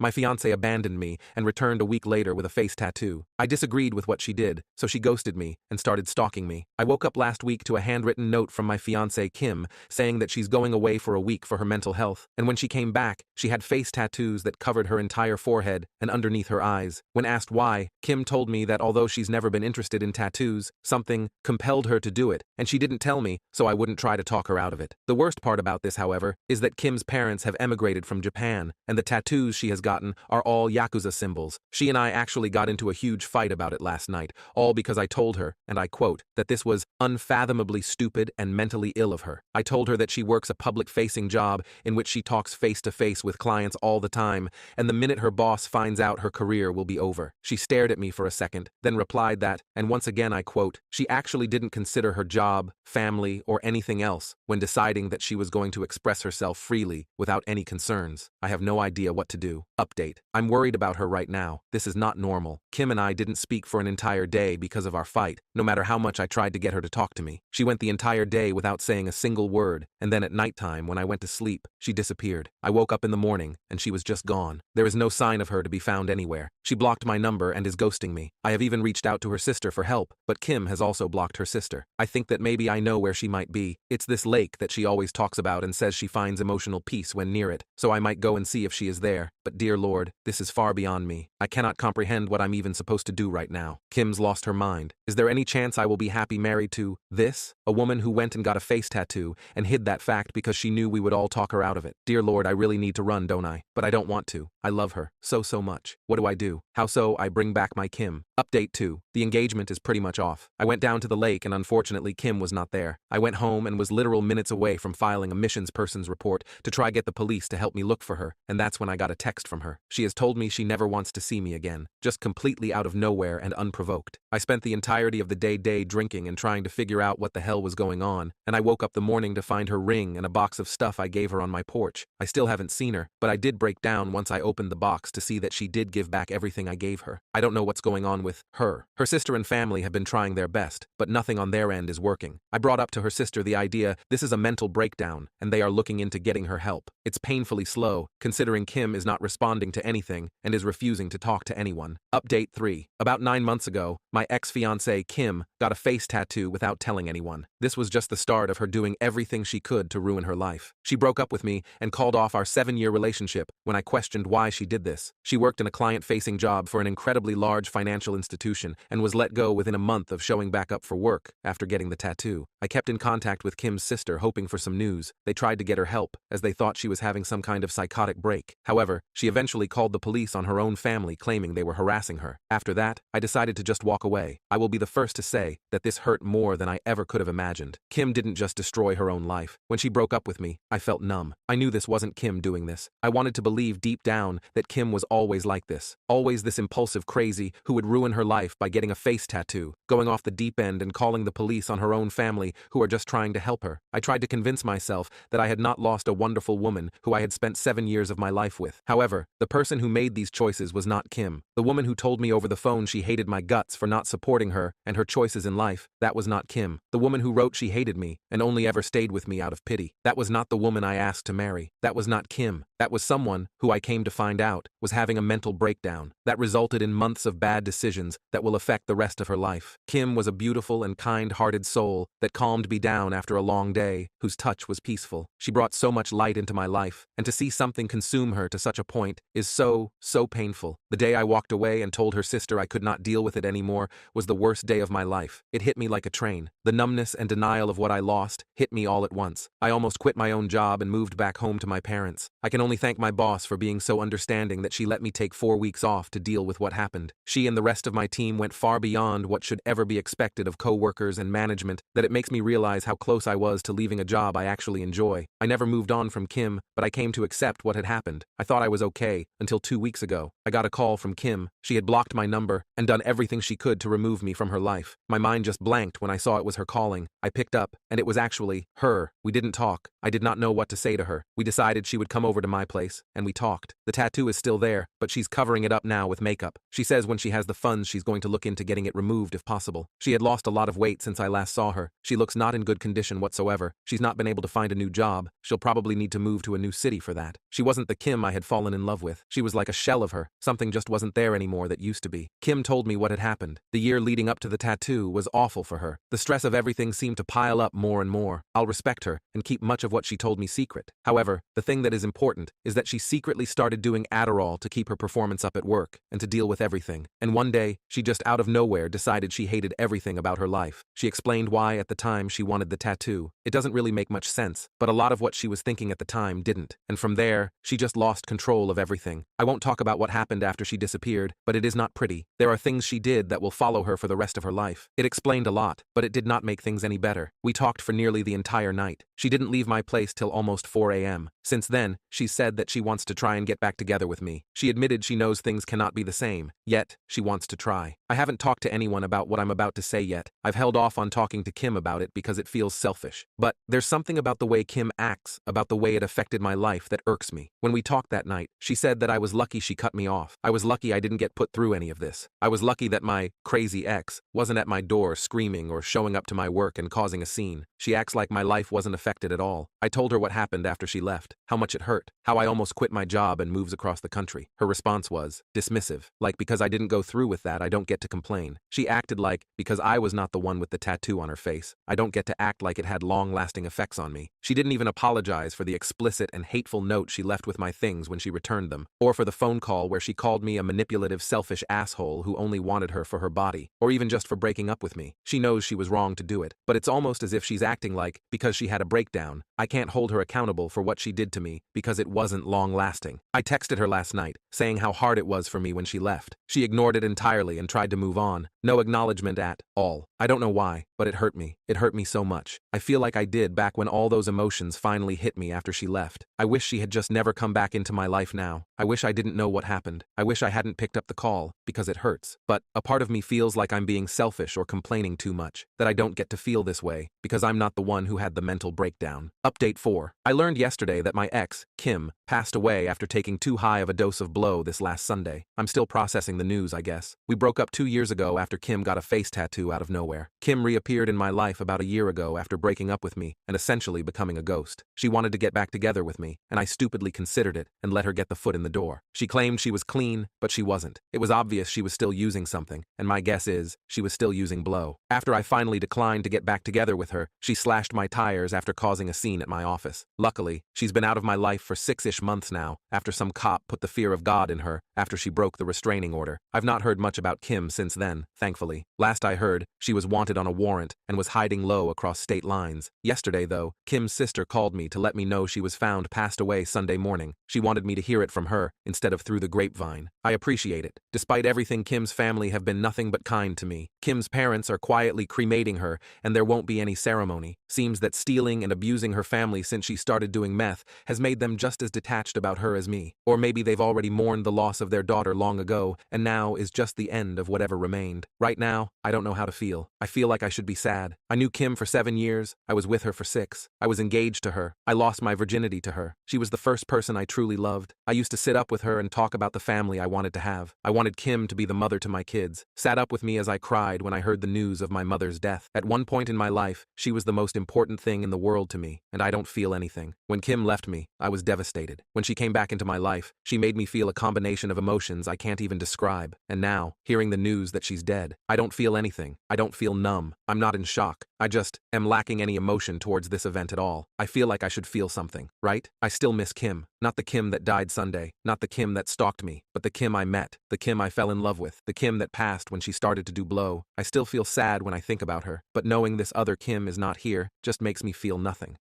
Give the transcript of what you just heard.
My fiance abandoned me and returned a week later with a face tattoo. I disagreed with what she did, so she ghosted me and started stalking me. I woke up last week to a handwritten note from my fiance Kim saying that she's going away for a week for her mental health, and when she came back, she had face tattoos that covered her entire forehead and underneath her eyes. When asked why, Kim told me that although she's never been interested in tattoos, something compelled her to do it, and she didn't tell me, so I wouldn't try to talk her out of it. The worst part about this, however, is that Kim's parents have emigrated from Japan, and the tattoos she has gotten are all Yakuza symbols. She and I actually got into a huge fight about it last night, all because I told her, and I quote, that this was unfathomably stupid and mentally ill of her. I told her that she works a public-facing job in which she talks face-to-face with clients all the time, and the minute her boss finds out, her career will be over. She stared at me for a second, then replied that, and once again I quote, she actually didn't consider her job, family, or anything else when deciding that she was going to express herself freely without any concerns. I have no idea what to do. Update. I'm worried about her right now. This is not normal. Kim and I didn't speak for an entire day because of our fight, no matter how much I tried to get her to talk to me. She went the entire day without saying a single word, and then at nighttime, when I went to sleep, she disappeared. I woke up in the morning, and she was just gone. There is no sign of her to be found anywhere. She blocked my number and is ghosting me. I have even reached out to her sister for help, but Kim has also blocked her sister. I think that maybe I know where she might be. It's this lake that she always talks about and says she finds emotional peace when near it, so I might go and see if she is there. But dear Lord, this is far beyond me. I cannot comprehend what I'm even supposed to do right now. Kim's lost her mind. Is there any chance I will be happy married to this? A woman who went and got a face tattoo and hid that fact because she knew we would all talk her out of it. Dear Lord, I really need to run, don't I? But I don't want to. I love her so much. What do I do? How so I bring back my Kim? Update 2. The engagement is pretty much off. I went down to the lake and unfortunately Kim was not there. I went home and was literal minutes away from filing a missions person's report to try get the police to help me look for her, and that's when I got a text from her. She has told me she never wants to see me again, just completely out of nowhere and unprovoked. I spent the entirety of the day drinking and trying to figure out what the hell was going on, and I woke up the morning to find her ring and a box of stuff I gave her on my porch. I still haven't seen her, but I did break down once I opened the box to see that she did give back everything I gave her. I don't know what's going on with her. Her sister and family have been trying their best, but nothing on their end is working. I brought up to her sister the idea this is a mental breakdown, and they are looking into getting her help. It's painfully slow, considering Kim is not responding to anything and is refusing to talk to anyone. Update 3. About 9 months ago, my ex-fiancée Kim got a face tattoo without telling anyone. This was just the start of her doing everything she could to ruin her life. She broke up with me and called off our 7-year relationship when I questioned why she did this. She worked in a client-facing job for an incredibly large financial institution and was let go within a month of showing back up for work after getting the tattoo. I kept in contact with Kim's sister hoping for some news. They tried to get her help as they thought she was having some kind of psychotic break. However, she eventually called the police on her own family claiming they were harassing her. After that, I decided to just walk away. I will be the first to say that this hurt more than I ever could have imagined. Kim didn't just destroy her own life. When she broke up with me, I felt numb. I knew this wasn't Kim doing this. I wanted to believe deep down that Kim was always like this. Always this impulsive crazy who would ruin her life by getting a face tattoo, going off the deep end and calling the police on her own family who are just trying to help her. I tried to convince myself that I had not lost a wonderful woman who I had spent 7 years of my life with. However, the person who made these choices was not Kim. The woman who told me over the phone she hated my guts for not supporting her and her choices in life, that was not Kim. The woman who wrote she hated me and only ever stayed with me out of pity, that was not the woman I asked to marry. That was not Kim. That was someone who I came to find out was having a mental breakdown that resulted in months of bad decisions that will affect the rest of her life. Kim was a beautiful and kind-hearted soul that calmed me down after a long day, whose touch was peaceful. She brought so much light into my life, and to see something consume her to such a point is so painful. The day I walked away and told her sister I could not deal with it anymore was the worst day of my life. It hit me like a train. The numbness and denial of what I lost hit me all at once. I almost quit my own job and moved back home to my parents. I can only thank my boss for being so understanding that she let me take 4 weeks off to deal with what happened. She and the rest of my team went far beyond what should ever be expected of co-workers and management that it makes me realize how close I was to leaving a job I actually enjoy. I never moved on from Kim, but I came to accept what had happened. I thought I was okay until 2 weeks ago. I got a call from Kim. She had blocked my number and done everything she could to remove me from her life. My mind just blanked when I saw it was her calling. I picked up, and it was actually her. We didn't talk. I did not know what to say to her. We decided she would come over to my place, and we talked. The tattoo is still there, but she's covering it up now with makeup. She says when she has the funds she's going to look into getting it removed if possible. She had lost a lot of weight since I last saw her. She looks not in good condition whatsoever. She's not been able to find a new job. She'll probably need to move to a new city for that. She wasn't the Kim I had fallen fallen in love with. She was like a shell of her. Something just wasn't there anymore that used to be. Kim told me what had happened. The year leading up to the tattoo was awful for her. The stress of everything seemed to pile up more and more. I'll respect her and keep much of what she told me secret. However, the thing that is important is that she secretly started doing Adderall to keep her performance up at work and to deal with everything. And one day, she just out of nowhere decided she hated everything about her life. She explained why at the time she wanted the tattoo. It doesn't really make much sense, but a lot of what she was thinking at the time didn't. And from there, she just lost control of everything. I won't talk about what happened after she disappeared, but it is not pretty. There are things she did that will follow her for the rest of her life. It explained a lot, but it did not make things any better. We talked for nearly the entire night. She didn't leave my place till almost 4 a.m. Since then, she said that she wants to try and get back together with me. She admitted she knows things cannot be the same, yet she wants to try. I haven't talked to anyone about what I'm about to say yet. I've held off on talking to Kim about it because it feels selfish. But there's something about the way Kim acts, about the way it affected my life that irks me. When we talked that night, she said that I was lucky she cut me off. I was lucky I didn't get put through any of this. I was lucky that my crazy ex wasn't at my door screaming or showing up to my work and causing a scene. She acts like my life wasn't affected at all. I told her what happened after she left, how much it hurt, how I almost quit my job and moves across the country. Her response was dismissive, like because I didn't go through with that I don't get to complain. She acted like because I was not the one with the tattoo on her face, I don't get to act like it had long-lasting effects on me. She didn't even apologize for the explicit and hateful note she left with my things when she returned them, or for the phone call where she called me a manipulative, selfish asshole who only wanted her for her body, or even just for breaking up with me. She knows she was wrong to do it, but it's almost as if she's acting like, because she had a breakdown, I can't hold her accountable for what she did to me because it wasn't long-lasting. I texted her last night, saying how hard it was for me when she left. She ignored it entirely and tried to move on. No acknowledgement at all. I don't know why, but it hurt me. It hurt me so much. I feel like I did back when all those emotions finally hit me after she left. I wish she had just never come back into my life now. I wish I didn't know what happened. I wish I hadn't picked up the call, because it hurts. But a part of me feels like I'm being selfish or complaining too much, that I don't get to feel this way, because I'm not the one who had the mental breakdown. Update 4. I learned yesterday that my ex, Kim, passed away after taking too high of a dose of blow this last Sunday. I'm still processing the news, I guess. We broke up 2 years ago after Kim got a face tattoo out of nowhere. Kim reappeared in my life about a year ago after breaking up with me and essentially becoming a ghost. She wanted to get back together with me, and I stupidly considered it and let her get the foot in the door. She claimed she was clean, but she wasn't. It was obvious she was still using something, and my guess is she was still using blow. After I finally declined to get back together with her, she slashed my tires after causing a scene at my office. Luckily, she's been out of my life for 6-ish months now, after some cop put the fear of God in her after she broke the restraining order. I've not heard much about Kim since then, thankfully. Last I heard, she was wanted on a warrant and was hiding low across state lines. Yesterday, though, Kim's sister called me to let me know she was found passed away Sunday morning. She wanted me to hear it from her instead of through the grapevine. I appreciate it. Despite everything, Kim's family have been nothing but kind to me. Kim's parents are quietly cremating her, and there won't be any ceremony. Seems that stealing and abusing her family since she started doing meth has made them just as detached about her as me. Or maybe they've already mourned the loss of their daughter long ago, and now is just the end of whatever remained. Right now, I don't know how to feel. I feel like I should be sad. I knew Kim for 7 years. I was with her for 6. I was engaged to her. I lost my virginity to her. She was the first person I truly loved. I used to sit up with her and talk about the family I wanted to have. I wanted Kim to be the mother to my kids. Sat up with me as I cried when I heard the news of my mother's death. At one point in my life, she was the most important thing in the world to me, and I don't feel anything. When Kim left me, I was devastated. When she came back into my life, she made me feel a combination of emotions I can't even describe. And now, hearing the news that she's dead, I don't feel anything. I don't feel numb. I'm not in shock. I just am lacking any emotion towards this event at all. I feel like I should feel something, right? I still miss Kim. Not the Kim that died Sunday, not the Kim that stalked me, but the Kim I met, the Kim I fell in love with, the Kim that passed when she started to do blow. I still feel sad when I think about her, but knowing this other Kim is not here just makes me feel nothing.